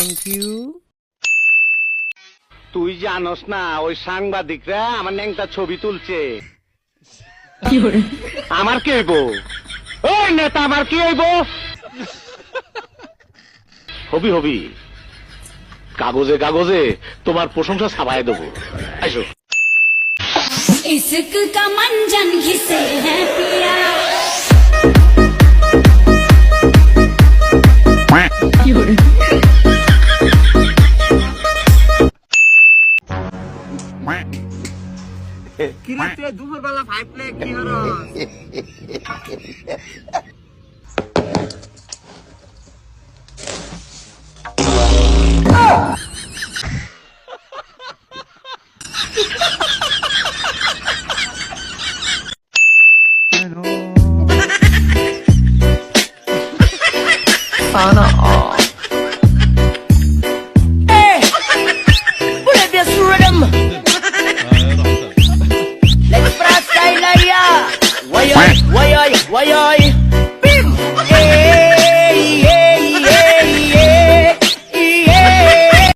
Thank you. তুই জানোস না ওই সাংবাদিকরা আমার ন্যাংটা ছবি তুলছে। আমার কি হইব? ওই নেতা আমার কি হইব? হবি হবি, কাগজে কাগজে তোমার প্রশংসা ছাপাই দেবো। আসো। इश्क का मंजन घिसे है पिया কিরে তুই দুপুর বেলা 5 প্লে কি horrors? Let's freestyle ya. Why